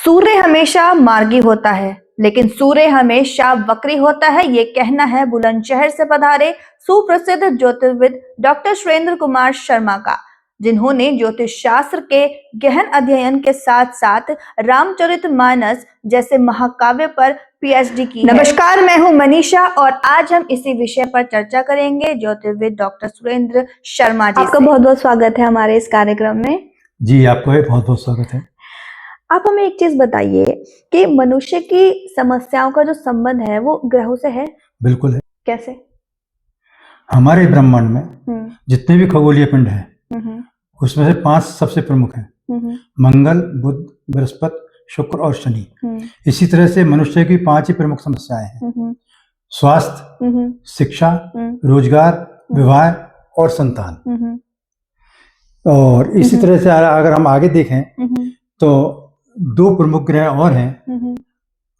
सूर्य हमेशा मार्गी होता है, लेकिन सूर्य हमेशा वक्री होता है। ये कहना है बुलंदशहर से पधारे सुप्रसिद्ध ज्योतिर्विद डॉक्टर सुरेंद्र कुमार शर्मा का, जिन्होंने ज्योतिष शास्त्र के गहन अध्ययन के साथ साथ रामचरितमानस जैसे महाकाव्य पर पीएचडी की। नमस्कार, मैं हूं मनीषा और आज हम इसी विषय पर चर्चा करेंगे ज्योतिर्विद डॉक्टर सुरेंद्र शर्मा जी। आपका बहुत बहुत स्वागत है हमारे इस कार्यक्रम में। जी, आपका भी बहुत बहुत स्वागत है। आप हमें एक चीज बताइए कि मनुष्य की समस्याओं का जो संबंध है वो ग्रहों से है? बिल्कुल है। कैसे? हमारे ब्रह्मांड में जितने भी खगोलीय पिंड हैं उसमें से 5 सबसे प्रमुख हैं, मंगल, बुध, बृहस्पति, शुक्र और शनि। इसी तरह से मनुष्य की 5 ही प्रमुख समस्याएं हैं: स्वास्थ्य, शिक्षा, रोजगार, विवाह और संतान। और इसी तरह से अगर हम आगे देखें तो 2 प्रमुख ग्रह और हैं,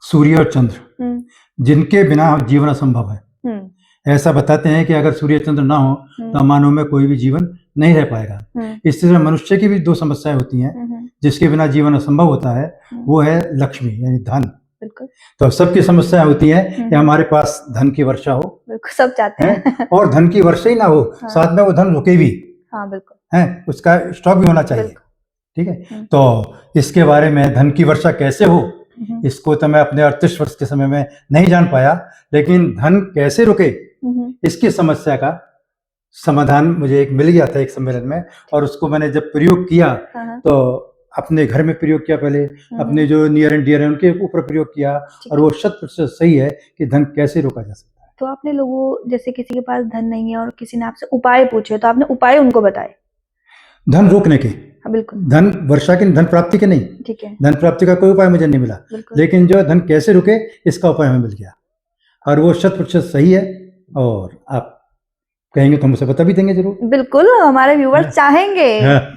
सूर्य और चंद्र, जिनके बिना जीवन असंभव है। ऐसा बताते हैं कि अगर सूर्य चंद्र ना हो तो मानव में कोई भी जीवन नहीं रह पाएगा। इस तरह मनुष्य की भी 2 समस्याएं होती हैं जिसके बिना जीवन असंभव होता है, वो है लक्ष्मी यानी धन। तो सबकी समस्या होती है कि हमारे पास धन की वर्षा हो, सब चाहते हैं और धन की वर्षा ही ना हो, साथ में वो धन रुके भी, है उसका स्टॉक भी होना चाहिए। ठीक है, तो इसके बारे में धन की वर्षा कैसे हो, इसको तो मैं अपने 38 वर्ष के समय में नहीं जान पाया, लेकिन धन कैसे रुके इसकी समस्या का समाधान मुझे एक मिल गया था एक सम्मेलन में, और उसको मैंने जब प्रयोग किया तो अपने घर में प्रयोग किया, पहले अपने जो नियर एंड डियर है उनके ऊपर प्रयोग किया, और वो 100% सही है कि धन कैसे रोका जा सकता है। तो आपने लोगों, जैसे किसी के पास धन नहीं है और किसी ने आपसे उपाय पूछे, तो आपने उपाय उनको बताए धन रोकने के? हाँ, बिल्कुल। धन वर्षा के, धन प्राप्ति के नहीं। ठीक है। धन प्राप्ति का कोई उपाय मुझे नहीं मिला, लेकिन जो धन कैसे रुके इसका उपाय हमें मिल गया, और वो 100% सही है। और आप कहेंगे तो हम उसे बता भी देंगे जरूर। बिल्कुल, हमारे व्यूअर्स चाहेंगे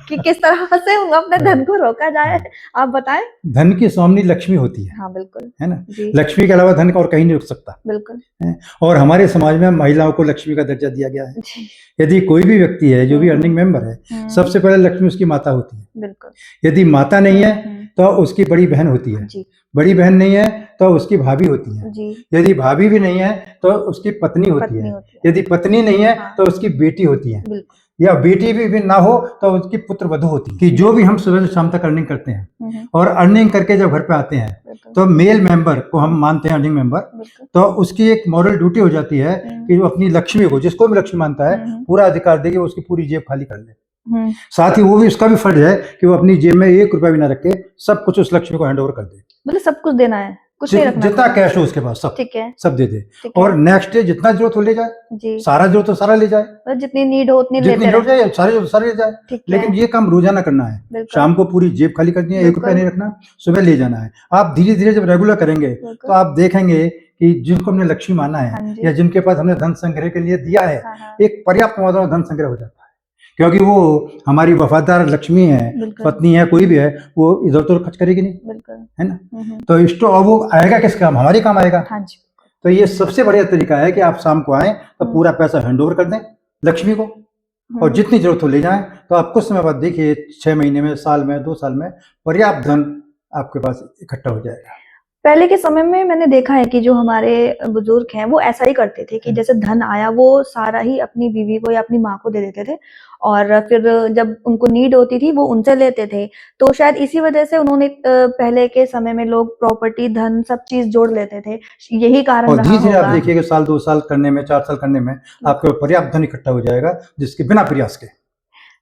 कि किस तरह से अपने धन को रोका जाए, आप बताएं। धन की स्वामिनी लक्ष्मी होती है। हाँ, बिल्कुल, है ना। लक्ष्मी के अलावा धन का और कहीं नहीं रुक सकता। बिल्कुल। और हमारे समाज में महिलाओं को लक्ष्मी का दर्जा दिया गया है। यदि कोई भी व्यक्ति है जो भी अर्निंग मेंबर है, सबसे पहले लक्ष्मी उसकी माता होती है। बिल्कुल। यदि माता नहीं है तो उसकी बड़ी बहन होती है, बड़ी बहन नहीं है तो उसकी भाभी होती है, यदि भाभी भी नहीं है तो उसकी पत्नी होती है, यदि पत्नी नहीं है तो उसकी बेटी होती है, या बेटी भी ना हो तो उसकी पुत्र वधू होती है। कि जो भी हम सुबह से शाम तक अर्निंग करते हैं और अर्निंग करके जब घर पे आते हैं तो मेल मेंबर को हम मानते हैं अर्निंग मेंबर, तो उसकी एक मॉरल ड्यूटी हो जाती है कि वो अपनी लक्ष्मी को, जिसको भी लक्ष्मी मानता है, पूरा अधिकार देगी उसकी पूरी जेब खाली कर ले। साथ ही वो भी, उसका भी फर्ज है कि वो अपनी जेब में 1 रुपया भी ना रखे, सब कुछ उस लक्ष्मी को हैंड ओवर कर दे। मतलब सब कुछ देना है, कुछ नहीं रखना, जितना कैश हो उसके पास सब, ठीक है, सब दे दे। और नेक्स्ट डे जितना जरूरत हो ले जाए, सारा जरूरत हो सारा ले जाए, जितनी नीड हो उतनी लेते जाए, सारे ले जाए। लेकिन ये काम रोजाना करना है। शाम को पूरी जेब खाली करनी है, 1 रुपया नहीं रखना, सुबह ले जाना है। आप धीरे धीरे जब रेगुलर करेंगे तो आप देखेंगे कि जिनको हमने लक्ष्मी माना है या जिनके पास हमने धन संग्रह के लिए दिया है, एक पर्याप्त मात्रा में धन संग्रह हो जाता है, क्योंकि वो हमारी वफादार लक्ष्मी है, पत्नी है, कोई भी है, वो इधर उधर खर्च करेगी नहीं, है ना। तो इष्टो, और वो आएगा किस काम, हमारे काम आएगा। हाँ जी। तो ये सबसे बढ़िया तरीका है कि आप शाम को आए तो पूरा पैसा हैंड ओवर कर दें लक्ष्मी को, और जितनी जरूरत हो ले जाएं। तो आप कुछ समय बाद देखिए, 6 महीने में, साल में, 2 साल में पर्याप्त धन आपके पास इकट्ठा हो जाएगा। पहले के समय में मैंने देखा है कि जो हमारे बुजुर्ग हैं वो ऐसा ही करते थे कि जैसे धन आया वो सारा ही अपनी बीवी को या अपनी माँ को दे देते थे, और फिर जब उनको नीड होती थी वो उनसे लेते थे। तो शायद इसी वजह से उन्होंने पहले के समय में लोग प्रॉपर्टी, धन, सब चीज जोड़ लेते थे, यही कारण रहा होगा। धीरे आप देखिए कि साल 2 साल करने में, 4 साल करने में आपके पर्याप्त धन इकट्ठा हो जाएगा, जिसके बिना प्रयास के।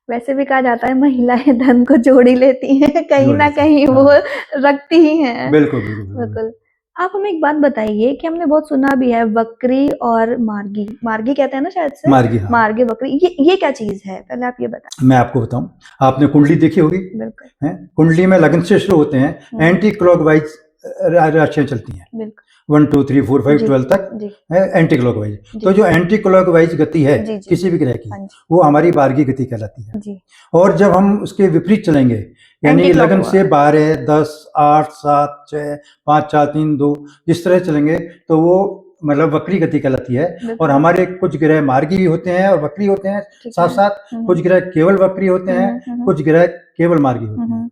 वैसे भी कहा जाता है महिलाएं धन को जोड़ ही लेती हैं, कहीं ना कहीं वो रखती ही हैं। बिल्कुल बिल्कुल। आप हमें एक बात बताइए कि हमने बहुत सुना भी है वक्री और मार्गी, मार्गी कहते हैं ना शायद से, मार्गी, हाँ। मार्गी, वक्री, ये क्या चीज है, पहले आप ये बताएं। मैं आपको बताऊं, आपने कुंडली देखी होगी। बिल्कुल। कुंडली में लगन से शुरू होते हैं, एंटी क्लॉकवाइज राशियां चलती हैं, 1 2 3 4 5 12 तक है एंटी क्लॉकवाइज। तो जो एंटी क्लॉकवाइज गति है किसी भी ग्रह की, वो हमारी मार्गी गति कहलाती है। और जब हम उसके विपरीत चलेंगे, यानी लगन से 12 10 8 7 6 5 4 3 2 जिस तरह चलेंगे तो वो मतलब वक्री गति कहलाती है। और हमारे कुछ ग्रह मार्गी भी होते हैं और वक्री होते हैं, साथ साथ कुछ ग्रह केवल वक्री होते हैं, कुछ ग्रह केवल मार्गी होते हैं।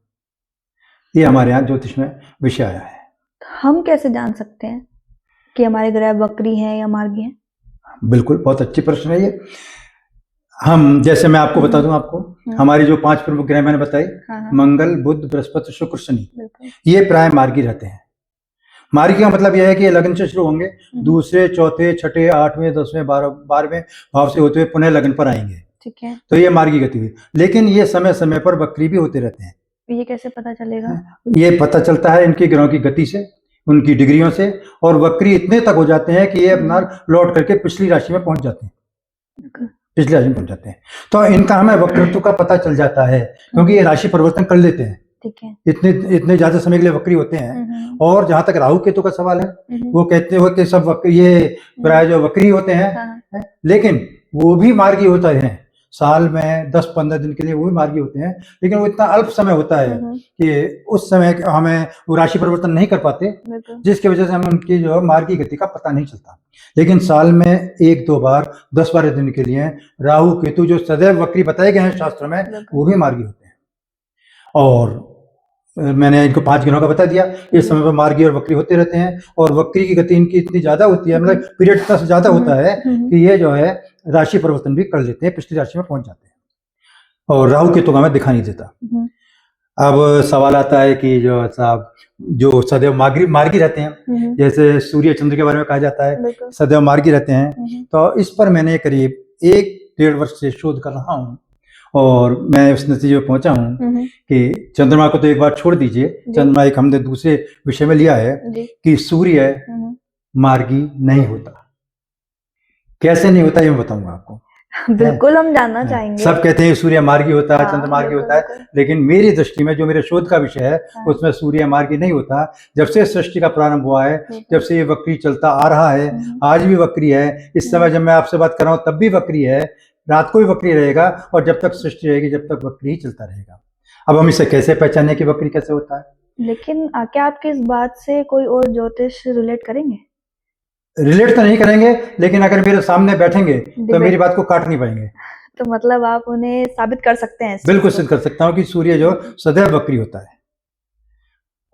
ये हमारे यहाँ ज्योतिष में विषय आया है। हम कैसे जान सकते हैं कि हमारे ग्रह वक्री हैं या मार्गी हैं? बिल्कुल, बहुत अच्छी प्रश्न है ये। हम जैसे मैं आपको बता दूं, आपको हमारी जो 5 प्रमुख ग्रह मैंने बताई, मंगल, बुध, बृहस्पति, शुक्र, शनि, ये प्राय मार्गी रहते हैं। मार्गी का मतलब यह है कि ये लग्न से शुरू होंगे, दूसरे, चौथे, छठे, 8वें, 10वें, 12वें भाव से होते हुए पुनः लग्न पर आएंगे। ठीक है। तो ये मार्गी गति हुई। लेकिन ये समय समय पर वक्री भी होते रहते हैं। ये कैसे पता चलेगा? ये पता चलता है इनके ग्रहों की गति से, उनकी डिग्रियों से, और वक्री इतने तक हो जाते हैं कि ये अपना लौट करके पिछली राशि में पहुंच जाते हैं, पिछली राशि में पहुंच जाते हैं। तो इनका हमें वक्रत्व का पता चल जाता है, क्योंकि ये राशि परिवर्तन कर लेते हैं। ठीक है। इतने ज्यादा समय के लिए वक्री होते हैं। और जहां तक राहु केतु का सवाल है, वो कहते हो कि सब ये प्राय जो वक्री होते हैं, लेकिन वो भी मार्गी होता है। साल में 10-15 दिन के लिए वो भी मार्गी होते हैं, लेकिन वो इतना अल्प समय होता है कि उस समय हमें वो राशि परिवर्तन नहीं कर पाते, जिसकी वजह से हमें उनकी जो मार्गी गति का पता नहीं चलता। लेकिन साल में 1-2 बार 10-12 दिन के लिए राहु केतु जो सदैव वक्री बताए गए हैं शास्त्र में, वो भी मार्गी होते हैं। और मैंने इनको 5 ग्रहों का बता दिया। इस समय पर मार्गी और वक्री होते रहते हैं, और वक्री की गति इनकी इतनी ज्यादा होती है, मतलब पीरियड इतना ज्यादा होता है कि ये जो है राशि परिवर्तन भी कर लेते हैं, पिछली राशि में पहुंच जाते हैं, और राहु केतु का हमें दिखा नहीं देता। अब सवाल आता है कि जो साहब जो सदैव मार्गी रहते हैं, जैसे सूर्य चंद्र के बारे में कहा जाता है सदैव मार्गी रहते हैं, तो इस पर मैंने करीब 1-1.5 वर्ष से शोध कर रहा हूँ, और मैं उस नतीजे में पहुंचा हूँ कि चंद्रमा को तो एक बार छोड़ दीजिए, चंद्रमा एक हमने दूसरे विषय में लिया है कि सूर्य मार्गी नहीं होता। कैसे नहीं होता ये मैं बताऊंगा आपको। बिल्कुल, हम जानना चाहेंगे। सब कहते हैं सूर्य मार्गी होता है, चंद्र मार्गी होता है, लेकिन मेरी दृष्टि में जो मेरे शोध का विषय है, उसमें सूर्य मार्गी नहीं होता। जब से सृष्टि का प्रारंभ हुआ है, जब से ये वक्री चलता आ रहा है, आज भी वक्री है, इस समय जब मैं आपसे बात कर रहा हूँ तब भी वक्री है, रात को भी वक्री रहेगा, और जब तक सृष्टि रहेगी जब तक वक्री ही चलता रहेगा। अब हम इसे कैसे पहचाने कि वक्री कैसे होता है? लेकिन क्या आपकी इस बात से कोई और ज्योतिष रिलेट करेंगे? रिलेट तो नहीं करेंगे, लेकिन अगर मेरे सामने बैठेंगे तो मेरी बात को काट नहीं पाएंगे। तो मतलब आप उन्हें साबित कर सकते हैं? बिल्कुल सिद्ध कर सकता हूँ कि सूर्य जो सदैव वक्री होता है।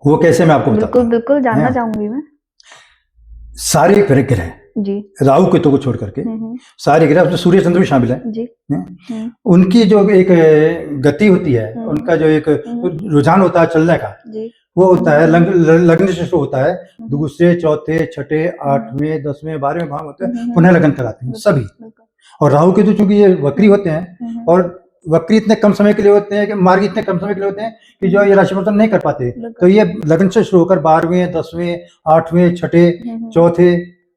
वो कैसे, मैं आपको बताता हूँ। बिल्कुल जानना चाहूंगी मैं। सारे ग्रह जी, राहु केतु को छोड़ करके सारे ग्रह, उसमें सूर्य चंद्र भी शामिल है जी, उनकी जो एक गति होती है, उनका जो एक रुझान होता है चलने का, वो होता है लग्न से शुरू होता है, दूसरे, चौथे, छठे, 8वें, 10वें, 12वें भाव होते हैं, पुनः लग्न कराते हैं सभी। और राहु केतु चूंकि ये वक्री होते हैं, और वक्री इतने कम समय के लिए होते हैं कि मार्गी इतने कम समय के लिए होते हैं कि जो ये राशि परिवर्तन नहीं कर पाते, तो ये लग्न से शुरू होकर 12वें, 10वें, 8वें, छठे, चौथे,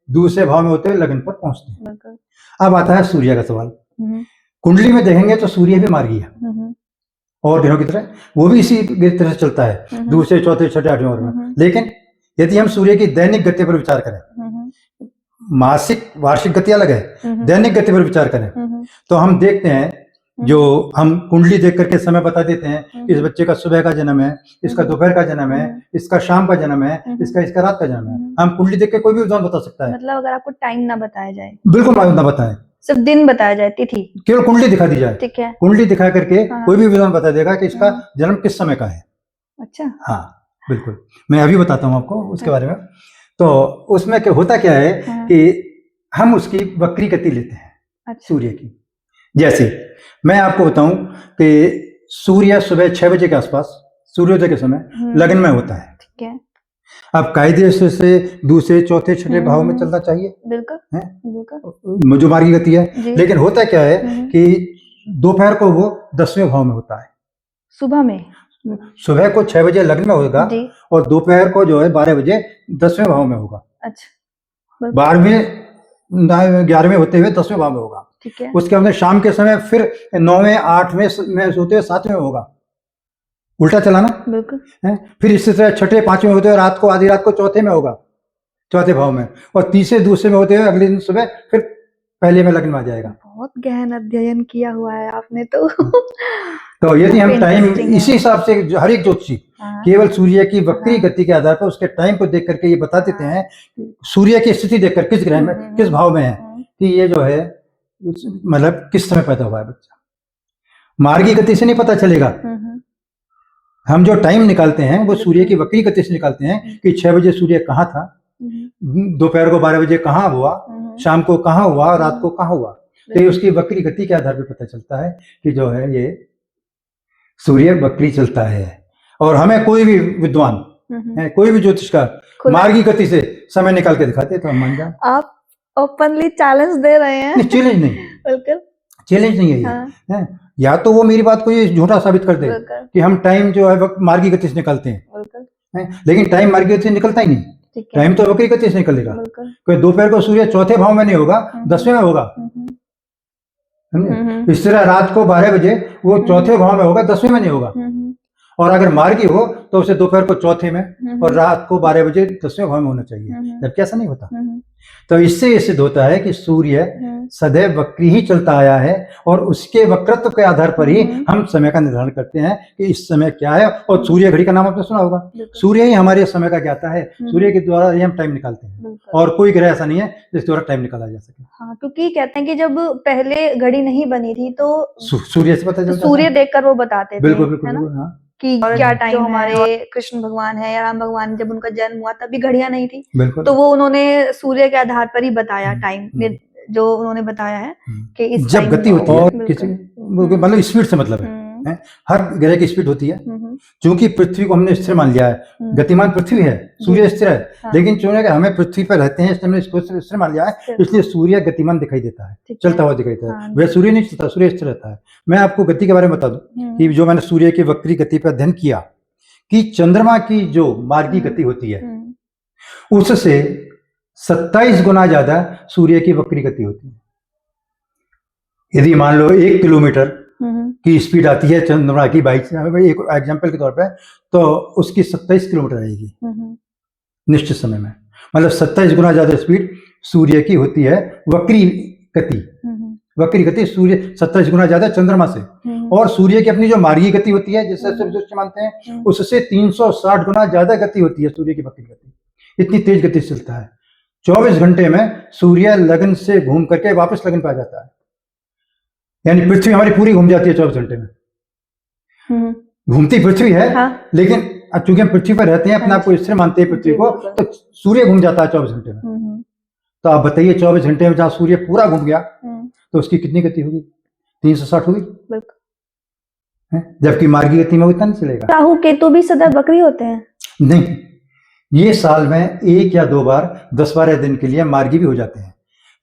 दूसरे भाव में होते हुए लग्न पर पहुंचते हैं। अब आता है सूर्य का सवाल। कुंडली में देखेंगे तो सूर्य भी मार्गी है, और ग्रहों की तरह वो भी इसी तरह से चलता है, दूसरे, चौथे, छठे, 8वें में। लेकिन यदि हम सूर्य की दैनिक गति पर विचार करें, मासिक वार्षिक गति अलग है, दैनिक गति पर विचार करें, तो हम देखते हैं, जो हम कुंडली देख करके समय बता देते हैं, इस बच्चे का सुबह का जन्म है, इसका दोपहर का जन्म है, इसका शाम का जन्म है, इसका रात का जन्म है। हम कुंडली देख के कोई भी विद्वान बता सकता है। मतलब अगर आपको टाइम ना बताया जाए, बिल्कुल ना बताएं, सिर्फ दिन बताया जाए, तिथि, केवल कुंडली दिखा दी जाए, ठीक है, कुंडली दिखा करके कोई भी विद्वान बता देगा कि इसका जन्म किस समय का है। अच्छा, हाँ बिल्कुल, मैं अभी बताता हूँ आपको उसके बारे में। तो उसमें होता क्या है कि हम उसकी वक्री गति लेते हैं सूर्य की। जैसे मैं आपको बताऊं कि सूर्य सुबह 6 बजे के आसपास सूर्योदय के समय लग्न में होता है, ठीक है। अब कायदे से दूसरे, चौथे, छठे भाव में चलना चाहिए, बिल्कुल जो मार्गी गति है। लेकिन होता क्या है कि दोपहर को वो 10वें भाव में होता है। सुबह में, सुबह को 6 बजे लग्न में होगा, और दोपहर को जो है 12 बजे 10वें भाव में होगा। अच्छा, 12वें 11वें होते हुए 10वें भाव में होगा। ठीक है। उसके अंदर शाम के समय फिर 9वें 8वें में होते हुए 7वें में होगा, उल्टा चलाना, बिल्कुल है। फिर इसी तरह छठे 5वें होते हुए रात को, आधी रात को चौथे में होगा, चौथे भाव में, और तीसरे दूसरे में होते हुए अगले दिन सुबह फिर पहले में लग्न में आ जाएगा। बहुत गहन अध्ययन किया हुआ है आपने तो। तो यदि हम टाइम इसी हिसाब से, हर एक ज्योतिषी केवल सूर्य की वक्री गति के आधार पर उसके टाइम को देख करके ये बता देते हैं, सूर्य की स्थिति देखकर किस ग्रह में किस भाव में है, कि ये जो है मतलब किस समय पैदा हुआ है बच्चा। मार्गी गति से नहीं पता चलेगा, हम जो टाइम निकालते हैं वो सूर्य की वक्री गति से निकालते हैं कि 6 बजे सूर्य कहाँ था, दोपहर को 12 बजे कहाँ हुआ, शाम को कहाँ हुआ, रात को कहाँ हुआ। तो ये उसकी वक्री गति के आधार पर पता चलता है कि जो है ये सूर्य वक्री चलता है। और हमें कोई भी विद्वान कोई भी ज्योतिष का मार्गी गति से समय निकाल के दिखाते तो हम मान जाए। आप ओपनली चैलेंज दे रहे हैं। नहीं, चैलेंज नहीं, बिल्कुल चैलेंज नहीं है ये। है? या तो वो मेरी बात को ये झूठा साबित कर दे कि हम टाइम जो है वक्त मार्गी गति से निकालते हैं, लेकिन टाइम मार्गी गति से निकलता ही नहीं, टाइम तो वक्री गति से निकलेगा। कोई दोपहर को सूर्य चौथे भाव में नहीं होगा, 10वें में होगा। इस तरह रात को 12 बजे वो चौथे भाव में होगा, 10वें में नहीं होगा। और अगर मार्गी हो तो उसे दोपहर को चौथे में और रात को 12 बजे 10वें भाव में होना चाहिए, जबकि ऐसा नहीं होता। तो इससे ये सिद्ध होता है कि सूर्य सदैव वक्री ही चलता आया है और उसके वक्रत्व के आधार पर ही हम समय का निर्धारण करते हैं कि इस समय क्या है। और सूर्य घड़ी का नाम आपने सुना होगा, सूर्य ही हमारे समय का ज्ञाता है, सूर्य के द्वारा ही हम टाइम निकालते हैं और कोई ग्रह ऐसा नहीं है जिसके द्वारा टाइम निकाला जा सके। हाँ, क्योंकि कहते हैं कि जब पहले घड़ी नहीं बनी थी तो सूर्य से पता चलता, सूर्य देखकर वो बताते थे। बिल्कुल बिल्कुल, हाँ, कि क्या टाइम है। हमारे कृष्ण भगवान है या राम भगवान, जब उनका जन्म हुआ तभी घड़ियां नहीं थी, तो वो उन्होंने सूर्य के आधार पर ही बताया टाइम, जो उन्होंने बताया है कि इस जब गति होती है किसी मतलब स्पीड से मतलब है, हर ग्रह की स्पीड होती है। क्योंकि पृथ्वी को हमने स्थिर मान लिया है, गतिमान पृथ्वी है, सूर्य स्थिर है, लेकिन चूंकि हमें पृथ्वी पर रहते हैं इसलिए हमने इसको स्थिर मान लिया है, इसलिए सूर्य गतिमान दिखाई देता है, चलता हुआ दिखाई देता है। वह सूर्य नहीं चलता, सूर्य स्थिर रहता है। मैं आपको गति के बारे में बता दूं कि जो मैंने सूर्य की वक्री गति पर अध्ययन किया कि चंद्रमा की जो मार्गी गति होती है उससे 27 गुना ज्यादा सूर्य की वक्री गति होती है। यदि मान लो 1 किलोमीटर की स्पीड आती है चंद्रमा की बाइक, एक एग्जाम्पल के तौर पे, तो उसकी 27 किलोमीटर आएगी निश्चित समय में। मतलब 27 गुना ज्यादा स्पीड सूर्य की होती है वक्री गति। वक्री गति सूर्य 27 गुना ज्यादा चंद्रमा से, और सूर्य की अपनी जो मार्गी गति होती है जिससे सब मानते हैं उससे 360 गुना ज्यादा गति होती है सूर्य की वक्री गति। इतनी तेज गति से चलता है। 24 घंटे में सूर्य लगन से घूम करके वापस लगन पे आ जाता है, यानी पृथ्वी हमारी पूरी घूम जाती है 24 घंटे में। घूमती पृथ्वी है, लेकिन चूंकि हम पृथ्वी पर रहते हैं, अपने आप को स्थिर मानते हैं पृथ्वी को, तो सूर्य घूम जाता है 24 घंटे में। तो आप बताइए 24 घंटे में जहां सूर्य पूरा घूम गया तो उसकी कितनी गति होगी? 360 होगी, जबकि मार्गी गति में उतना नहीं चलेगा। राहु केतु भी सदैव वक्री होते हैं? नहीं, ये साल में 1 या 2 बार 10-12 दिन के लिए मार्गी भी हो जाते हैं,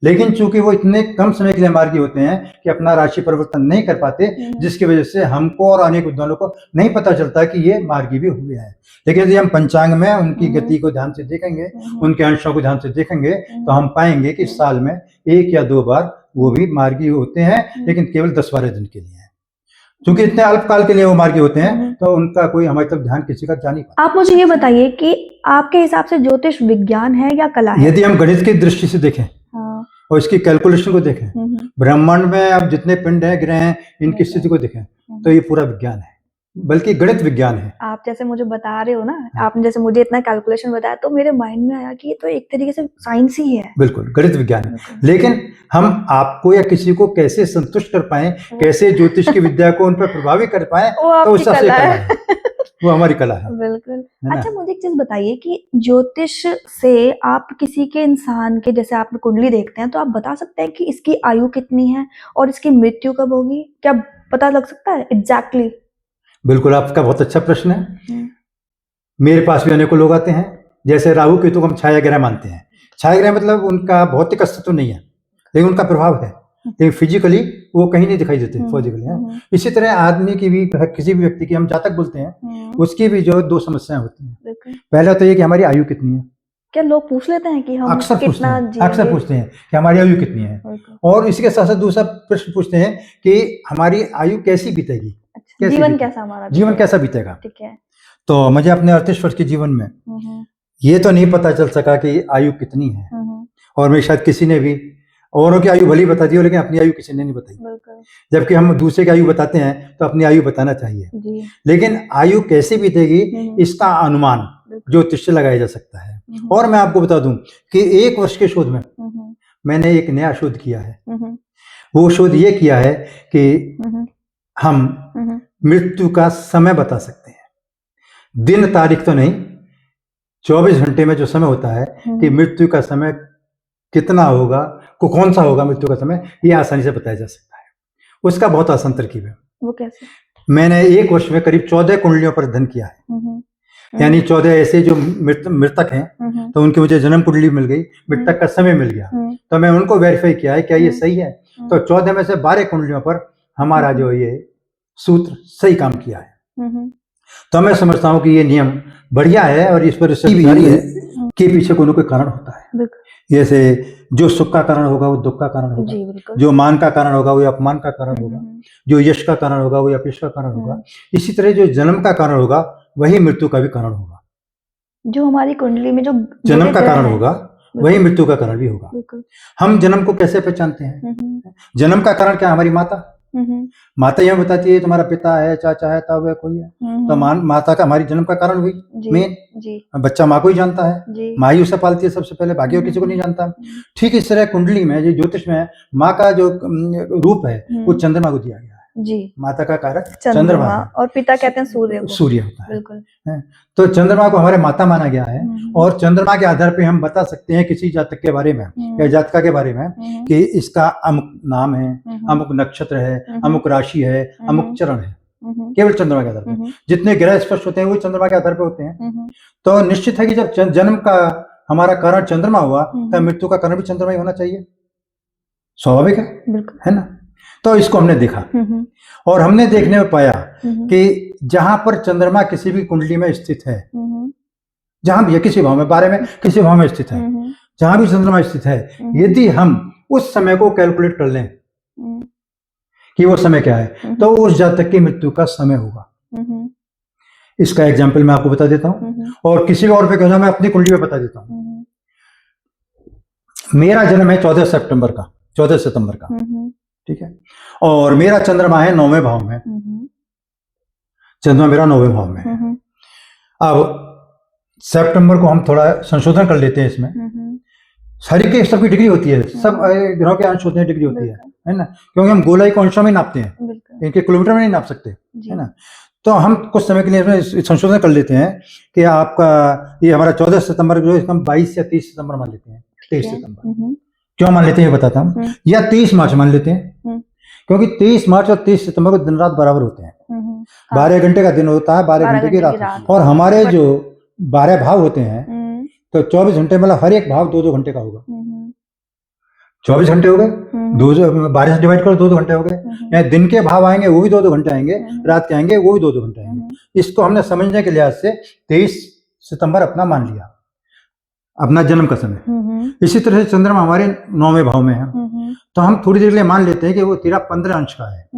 लेकिन चूंकि वो इतने कम समय के लिए मार्गी होते हैं कि अपना राशि परिवर्तन नहीं कर पाते, जिसकी वजह से हमको और अनेक विद्वानों को नहीं पता चलता कि ये मार्गी भी हुए हैं। लेकिन यदि हम पंचांग में उनकी गति को ध्यान से देखेंगे, उनके अंशों को ध्यान से देखेंगे, तो हम पाएंगे कि साल में 1 या 2 बार वो भी मार्गी होते हैं, लेकिन केवल 10-12 दिन के लिए है। क्योंकि इतने अल्पकाल के लिए वो मार्गी होते हैं, तो उनका कोई हमारी तरफ ध्यान किसी का जा नहीं पाता। आप मुझे ये बताइए कि आपके हिसाब से ज्योतिष विज्ञान है या कला है? यदि हम गणित की दृष्टि से देखें और इसकी कैलकुलेशन को देखें, ब्रह्मांड में अब जितने पिंड हैं, ग्रह हैं, इनकी स्थिति को देखें, तो ये पूरा विज्ञान है, बल्कि गणित विज्ञान है। आप जैसे मुझे बता रहे हो ना, आपने जैसे मुझे इतना कैलकुलेशन बताया, तो मेरे माइंड में आया कि ये तो एक तरीके से साइंस ही है। बिल्कुल गणित विज्ञान है, लेकिन हम आपको या किसी को कैसे संतुष्ट कर पाए, कैसे ज्योतिष की विद्या को उन पर प्रभावित कर पाए, तो उससे कला है, वो हमारी कला है। बिल्कुल। अच्छा, मुझे एक चीज बताइए कि ज्योतिष से आप किसी के इंसान के, जैसे आप कुंडली देखते हैं, तो आप बता सकते हैं कि इसकी आयु कितनी है और इसकी मृत्यु कब होगी? क्या पता लग सकता है एग्जैक्टली? बिल्कुल, आपका बहुत अच्छा प्रश्न है। मेरे पास भी अनेकों लोग आते हैं, जैसे राहु केतु को हम छाया ग्रह मानते हैं। छाया ग्रह मतलब उनका भौतिक अस्तित्व नहीं है, लेकिन उनका प्रभाव है, लेकिन फिजिकली वो कहीं नहीं दिखाई देते फिजिकली है। इसी तरह आदमी की भी, किसी भी व्यक्ति की हम जातक बोलते हैं, उसकी भी जो 2 समस्याएं होती हैं। पहला तो ये कि हमारी आयु कितनी है। क्या लोग पूछ लेते हैं कि हम अक्सर पूछते हैं कि हमारी आयु कितनी है, और इसी के साथ साथ दूसरा प्रश्न पूछते हैं कि हमारी आयु कैसी बीतेगी, जीवन कैसा हमारा, जीवन कैसा बीतेगा। ठीक है। तो मुझे अपने 38 वर्ष के जीवन में ये तो नहीं पता चल सका कि आयु कितनी है, और मैं शायद किसी ने भी औरों की आयु भली बता दी हो, लेकिन अपनी आयु किसी ने नहीं बताई। जबकि हम दूसरे की आयु बताते हैं तो अपनी आयु बताना चाहिए जी। लेकिन आयु कैसे बीतेगी इसका अनुमान ज्योतिष से लगाया जा सकता है। और मैं आपको बता दूं कि 1 वर्ष के शोध में मैंने एक नया शोध किया है। वो शोध ये किया है कि हम मृत्यु का समय बता सकते हैं। दिन तारीख तो नहीं, 24 घंटे में जो समय होता है कि मृत्यु का समय कितना होगा, कौन सा होगा मृत्यु का समय, ये आसानी से बताया जा सकता है। उसका बहुत आसान तरकीब है। वो कैसे? मैंने एक वर्ष में करीब 14 कुंडलियों पर अध्ययन किया है। यानी 14 ऐसे जो मृतक हैं, तो उनकी मुझे जन्म कुंडली मिल गई, मृतक का समय मिल गया, तो मैं उनको वेरीफाई किया है क्या ये सही है। तो 14 में से 12 कुंडलियों पर हमारा जो ये सूत्र सही काम किया है। तो मैं समझता हूँ कि ये नियम बढ़िया है और इस पर सही जारी है कि पीछे कोई ना कोई कारण होता है। जैसे जो सुख का कारण होगा वो दुख का कारण होगा, जो मान का कारण होगा वो अपमान का कारण होगा, जो यश का कारण होगा वो अपयश का कारण होगा। इसी तरह जो जन्म का कारण होगा वही मृत्यु का भी कारण होगा। जो हमारी कुंडली में जो जन्म का कारण होगा वही मृत्यु का कारण भी होगा। हम जन्म को कैसे पहचानते हैं? जन्म का कारण क्या? हमारी माता। माता यह बताती है तुम्हारा पिता है, चाचा है, ताऊ है, कोई है, तो माता का हमारी जन्म का कारण हुई मेन। बच्चा माँ को ही जानता है, माँ ही उसे पालती है सबसे पहले, बाकी और किसी को नहीं जानता। ठीक इस तरह कुंडली में जो ज्योतिष में माँ का जो रूप है वो चंद्रमा को दिया गया है। माता का कारक चंद्रमा और पिता कहते हैं सूर्य को। सूर्य होता है। तो चंद्रमा को हमारे माता माना गया है और चंद्रमा के आधार पे हम बता सकते हैं किसी जातक के बारे में या जातका के बारे में कि इसका अमुक नाम है, अमुक नक्षत्र है, अमुक राशि है, अमुक चरण है। केवल चंद्रमा के आधार पे जितने ग्रह स्पष्ट होते हैं वो चंद्रमा के आधार पे होते हैं। तो निश्चित है कि जब जन्म का हमारा कारण चंद्रमा हुआ तब मृत्यु का कारण भी चंद्रमा ही होना चाहिए, स्वाभाविक है ना। तो इसको हमने देखा और हमने देखने में पाया कि जहां पर चंद्रमा किसी भी कुंडली में स्थित है, जहां भी किसी भाव में, 12 में किसी भाव में स्थित है, जहां भी चंद्रमा स्थित है, यदि हम उस समय को कैलकुलेट कर लें कि वो समय क्या है, तो उस जातक की मृत्यु का समय होगा। इसका एग्जाम्पल मैं आपको बता देता हूं और किसी और पे कहना मैं अपनी कुंडली में बता देता हूं। मेरा जन्म है 14 सितंबर का, ठीक है, और मेरा चंद्रमा है 9वें भाव में। चंद्रमा मेरा 9वें भाव में है। अब सितंबर को हम थोड़ा संशोधन कर लेते हैं इसमें। सारी के सबकी डिग्री होती है, सब ग्रहों के अंश होते हैं, डिग्री होती है ना, क्योंकि हम गोलाई को अंशों में नापते हैं, इनके किलोमीटर में नहीं नाप सकते, है ना। तो हम कुछ समय के लिए इसमें संशोधन कर लेते हैं कि आपका ये हमारा 14 सितंबर जो हम 22 या 30 सितंबर मान लेते हैं। 23 सितंबर क्यों मान लेते हैं ये बताता हूँ, या 23 मार्च मान लेते हैं, क्योंकि 23 मार्च और 30 सितंबर को दिन रात बराबर होते हैं। 12 घंटे का दिन होता है, 12 घंटे की रात, और हमारे जो 12 भाव होते हैं तो 24 घंटे मतलब हर एक भाव 2-2 घंटे का होगा। 24 घंटे हो गए, 12 से डिवाइड करो, 2-2 घंटे हो गए। दिन के भाव आएंगे वो भी 2-2 घंटे आएंगे, रात के आएंगे वो भी 2-2 घंटे आएंगे। इसको हमने समझने के लिहाज से 23 सितंबर अपना मान लिया, अपना जन्म का समय। इसी तरह से चंद्रमा हमारे 9वें भाव में है, तो हम थोड़ी देर के लिए मान लेते हैं कि वो तेरा 15 अंश का है।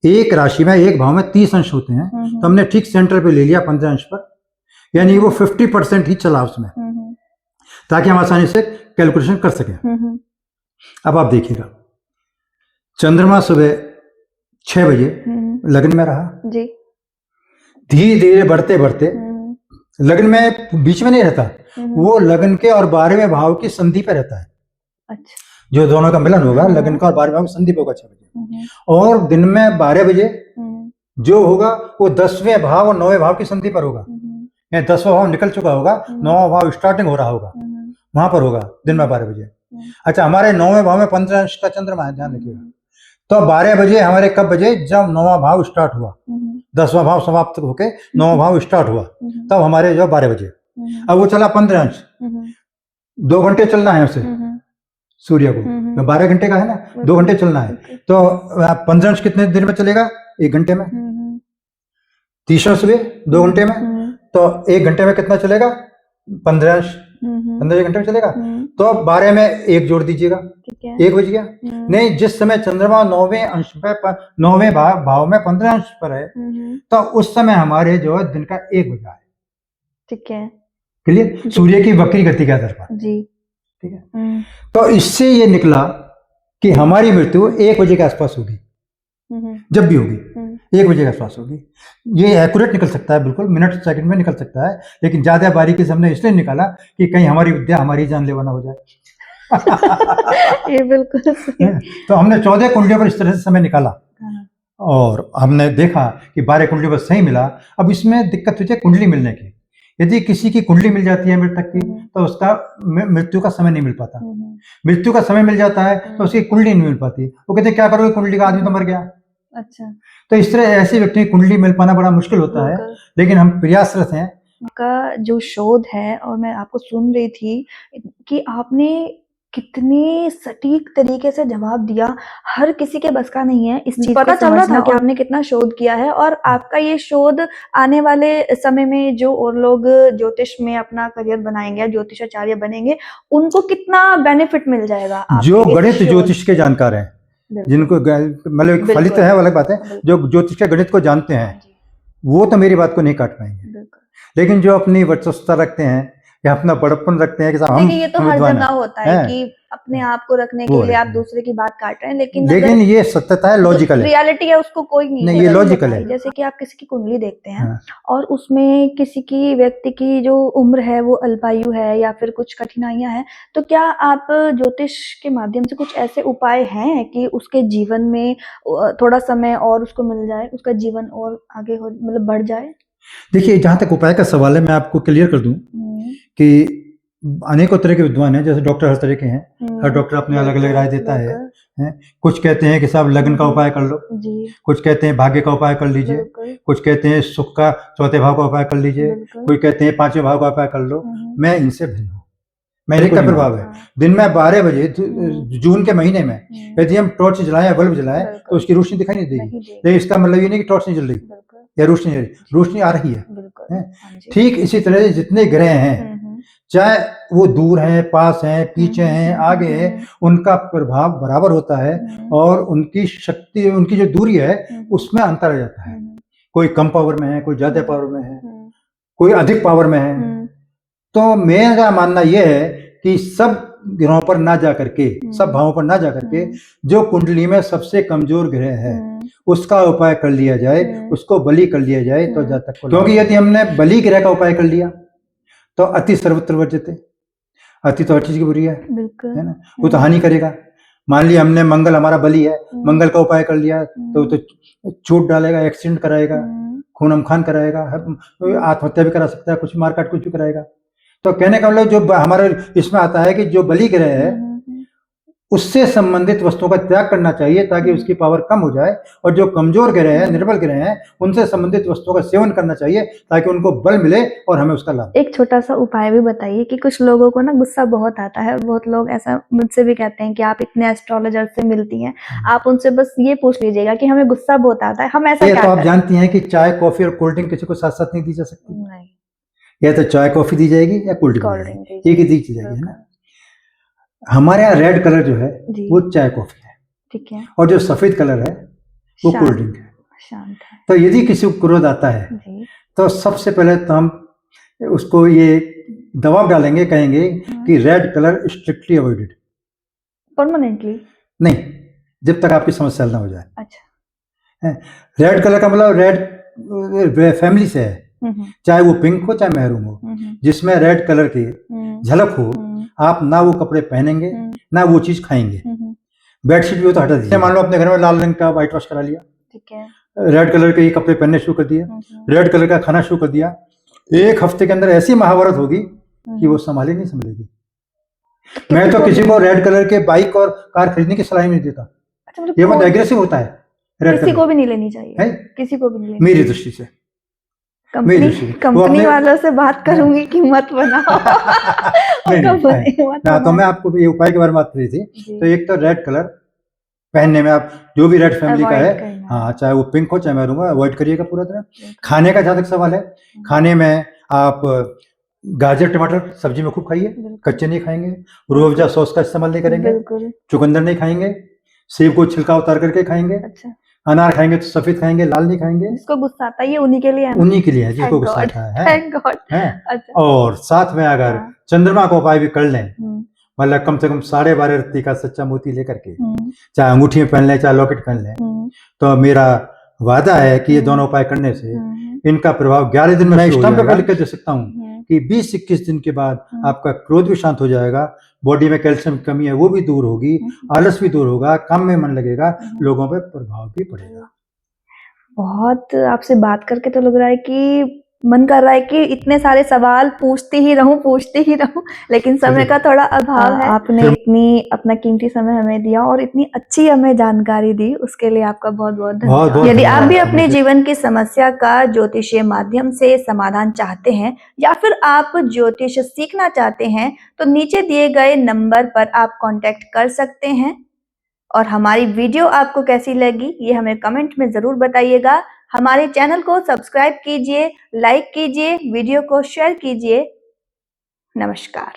एक राशि में एक भाव में 30 अंश होते हैं, तो हमने ठीक सेंटर पे ले लिया 15 अंश पर, यानी वो 50% ही चला उसमें, ताकि हम आसानी से कैलकुलेशन कर सकें। अब आप देखिएगा, चंद्रमा सुबह 6 बजे लग्न में रहा, धीरे धीरे बढ़ते बढ़ते लग्न में बीच में नहीं रहता, वो लग्न के और 12वें भाव की संधि पे रहता है। अच्छा। जो दोनों का मिलन होगा, लग्न का और 12वें भाव की संधि पे होगा 6 बजे, और दिन में 12 बजे जो होगा वो 10वें भाव और 9वें भाव की संधि पर होगा। 10वां भाव निकल चुका होगा, 9वां भाव स्टार्टिंग हो रहा होगा, वहां पर होगा दिन में 12 बजे। अच्छा, हमारे 9वें भाव में 15 अंश का चंद्रमा है, ध्यान रखिएगा। तो 12 बजे हमारे कब बजे? जब 9वां भाव स्टार्ट हुआ, 10वां भाव समाप्त होके 9वां भाव स्टार्ट हुआ, तब हमारे जो 12 बजे। अब वो चला 15 अंश, 2 घंटे चलना है उसे, सूर्य को 12 घंटे का है ना, 2 घंटे चलना है, तो 15 अंश कितने देर में चलेगा? 1 घंटे में। 30 सुबह 2 घंटे में, तो 1 घंटे में कितना चलेगा? 15 अंश, 15 घंटे में चलेगा। तो 12 में 1 जोड़ दीजिएगा, 1 बज गया। नहीं, जिस समय चंद्रमा 9वें अंश पे 9वें भाव में 15 अंश पर है, तो उस समय हमारे जो है दिन का 1 बजा है। ठीक है, क्लियर? सूर्य की वक्री गति के आधार पर जी, ठीक है। तो इससे ये निकला कि हमारी मृत्यु 1 बजे के आसपास होगी, जब भी होगी 1 बजे के आसपास होगी। ये एक्यूरेट निकल सकता है, बिल्कुल मिनट सेकंड में निकल सकता है, लेकिन ज्यादा बारीकी से हमने इसलिए निकाला कि कहीं हमारी विद्या हमारी जानलेवा ना हो जाए। ये बिल्कुल सही। तो हमने 14 कुंडलियों पर इस तरह से समय निकाला और हमने देखा कि 12 कुंडली बस सही मिला। अब इसमें दिक्कत होती है कुंडली मिलने की। यदि किसी की कुंडली मिल जाती है मृतक की, तो उसका मृत्यु का समय नहीं मिल पाता। मृत्यु का समय मिल जाता है तो उसकी कुंडली नहीं मिल पाती। वो कहते हैं क्या करोगे, कुंडली का आदमी तो मर गया। अच्छा, तो इस तरह ऐसे व्यक्ति की कुंडली मिल पाना बड़ा मुश्किल होता है, लेकिन हम प्रयासरत हैं। का जो शोध है, और मैं आपको सुन रही थी कि आपने कितने सटीक तरीके से जवाब दिया, हर किसी के बस का नहीं है इस चीज पता चल रहा था कि आपने कितना शोध किया है। और आपका ये शोध आने वाले समय में जो और लोग ज्योतिष में अपना करियर बनाएंगे, ज्योतिषाचार्य बनेंगे, उनको कितना बेनिफिट मिल जाएगा। जो गणित ज्योतिष के जानकार हैं, जिनको मतलब फलित है, अलग बात है, जो ज्योतिष के गणित को जानते हैं वो तो मेरी बात को नहीं काट पाएंगे। लेकिन जो अपनी वर्चस्वता रखते हैं या अपना बड़प्पन रखते हैं कि हम, ये तो हर जगह होता है कि अपने आप को रखने के लिए आप दूसरे की बात काट रहे हैं, लेकिन ये सत्यता है, लॉजिकल है, रियलिटी है, उसको कोई नहीं, ये लॉजिकल है। जैसे कि आप किसी की कुंडली देखते हैं और उसमें किसी की व्यक्ति की जो उम्र है वो अल्पायु है या फिर कुछ कठिनाइयां हैं, तो क्या आप ज्योतिष के माध्यम से कुछ ऐसे उपाय हैं कि उसके जीवन में थोड़ा समय और उसको मिल जाए, उसका जीवन और आगे हो, मतलब बढ़ जाए? देखिए, जहां तक उपाय का सवाल है, मैं आपको क्लियर कर दूं कि अनेकों तरह के विद्वान हैं, जैसे डॉक्टर हर तरह के हैं, हर डॉक्टर अपने अलग अलग राय देता है। कुछ कहते हैं कि साहब लग्न का उपाय कर लो, कुछ कहते हैं भाग्य का उपाय कर लीजिए, कुछ कहते हैं सुख का चौथे भाव का उपाय कर लीजिए, कोई कहते हैं 5वें भाव का उपाय कर लो। मैं इनसे भिन्न हूँ। मेरे का प्रभाव है, दिन में 12 बजे जून के महीने में यदि हम टॉर्च जलाएं, बल्ब जलाएं, तो उसकी रोशनी दिखाई नहीं देगी, लेकिन इसका मतलब ये नहीं कि टॉर्च नहीं जल रही या रोशनी आ रही है। ठीक इसी तरह से जितने ग्रह हैं, चाहे वो दूर हैं, पास हैं, पीछे हैं, आगे हैं, उनका प्रभाव बराबर होता है और उनकी शक्ति, उनकी जो दूरी है उसमें अंतर आ जाता है। कोई कम पावर में है, कोई ज्यादा पावर में है, कोई अधिक पावर में है। तो मेरा मानना यह है कि सब ग्रहों पर ना जा करके, सब भावों पर ना जा करके, जो कुंडली में सबसे कमजोर ग्रह है उसका उपाय कर लिया जाए, उसको बलि कर लिया जाए तो ज्यादा तक। क्योंकि यदि हमने बलि ग्रह का उपाय कर लिया तो अति सर्वत्र वर्जते, अति तो हर चीज की बुरी है ना, वो तो हानि करेगा। मान लिया हमने मंगल हमारा बलि है, मंगल का उपाय कर लिया तो चोट डालेगा, एक्सीडेंट कराएगा, खून खान कराएगा, आत्महत्या भी करा सकता है, कुछ मारकाट कुछ भी कराएगा। तो कहने का मतलब जो हमारे इसमें आता है कि जो बलि ग्रह है उससे संबंधित वस्तुओं का त्याग करना चाहिए ताकि उसकी पावर कम हो जाए, और जो कमजोर ग्रह है, निर्बल ग्रह हैं, उनसे संबंधित वस्तुओं का सेवन करना चाहिए ताकि उनको बल मिले और हमें उसका लाभ। एक छोटा सा उपाय भी बताइए कि कुछ लोगों को ना गुस्सा बहुत आता है, बहुत लोग ऐसा मुझसे भी कहते हैं कि आप इतने एस्ट्रोलॉजर से मिलती हैं, आप उनसे बस ये पूछ लीजिएगा कि हमें गुस्सा बहुत आता है, हम ऐसा क्या तो आप जानती हैं कि चाय, कॉफी और कोल्ड ड्रिंक किसी को साथ साथ नहीं दी जा सकती। नहीं, या तो चाय कॉफी दी जाएगी या कोल्ड ड्रिंक, एक ही दी जाएगी ना। हमारे यहाँ रेड कलर जो है वो चाय कॉफी है, ठीक है, और जो सफेद कलर है वो कोल्ड ड्रिंक है, शांत है। तो यदि किसी को क्रोध आता है तो सबसे पहले तो हम उसको ये दबाव डालेंगे, कहेंगे कि red colour strictly avoided, permanently नहीं, जब तक आपकी समस्या ना हो जाए। अच्छा, रेड कलर का मतलब रेड फैमिली से है, चाहे वो पिंक हो चाहे मैरून हो, जिसमें रेड कलर की झलक हो, आप ना वो कपड़े पहनेंगे ना वो चीज खाएंगे। बेडशीट भी हो तो हटा दीजिए। मान लो अपने घर में लाल रंग का व्हाइट वॉश करा लिया, ठीक है, रेड कलर के कपड़े पहनने शुरू कर दिया, रेड कलर का खाना शुरू कर दिया, एक हफ्ते के अंदर ऐसी महाभारत होगी कि वो संभाली नहीं संभलेगी। मैं तो किसी को रेड कलर के बाइक और कार खरीदने की सलाह नहीं देता। ये बहुत एग्रेसिव होता है, किसी को भी नहीं लेनी चाहिए, किसी को भी नहीं लेनी, मेरी दृष्टि से। कंपनी वालों से बात करूंगी कि मत बनाओ। तो मैं आपको ये उपाय के बारे में बात करी थी। तो एक तो रेड कलर पहनने में आप जो भी रेड फैमिली का है, हाँ, चाहे वो पिंक हो चाहे मैरून हो, अवॉइड करिएगा पूरा तरह। खाने का जहां तक सवाल है, खाने में आप गाजर टमाटर सब्जी में खूब खाइए, कच्चे नहीं खाएंगे, रूह अफ़ज़ा सॉस का इस्तेमाल नहीं करेंगे, चुकंदर नहीं खाएंगे, सेब को छिलका उतार करके खाएंगे, अनार खाएंगे तो सफेद खाएंगे, लाल नहीं खाएंगे। जिसको गुस्सा आता है ये उन्हीं के लिए है, उन्हीं के लिए है जिसको गुस्सा आता है। Thank God. अच्छा। और साथ में अगर चंद्रमा का उपाय भी कर लें, मतलब कम से कम 12.5 रत्ती का सच्चा मोती लेकर के, चाहे अंगूठी में पहन लें चाहे लॉकेट पहन लें, तो मेरा वादा है कि ये दोनों उपाय करने से इनका प्रभाव 11 दिन में मैं स्टैम्प पेपर लिख के दे सकता हूँ कि 20-21 दिन के बाद आपका क्रोध भी शांत हो जाएगा, बॉडी में कैल्शियम की कमी है वो भी दूर होगी, आलस भी दूर होगा, काम में मन लगेगा, लोगों पे प्रभाव भी पड़ेगा। बहुत आपसे बात करके तो लग रहा है कि मन कर रहा है कि इतने सारे सवाल पूछती ही रहूं, लेकिन समय का थोड़ा अभाव है। आपने इतनी अपना कीमती समय हमें दिया और इतनी अच्छी हमें जानकारी दी, उसके लिए आपका बहुत बहुत धन्यवाद। यदि आप भी अपने जीवन की समस्या का ज्योतिषीय माध्यम से समाधान चाहते हैं या फिर आप ज्योतिष सीखना चाहते हैं तो नीचे दिए गए नंबर पर आप कांटेक्ट कर सकते हैं। और हमारी वीडियो आपको कैसी लगी ये हमें कमेंट में जरूर बताइएगा। हमारे चैनल को सब्सक्राइब कीजिए, लाइक कीजिए, वीडियो को शेयर कीजिए। नमस्कार।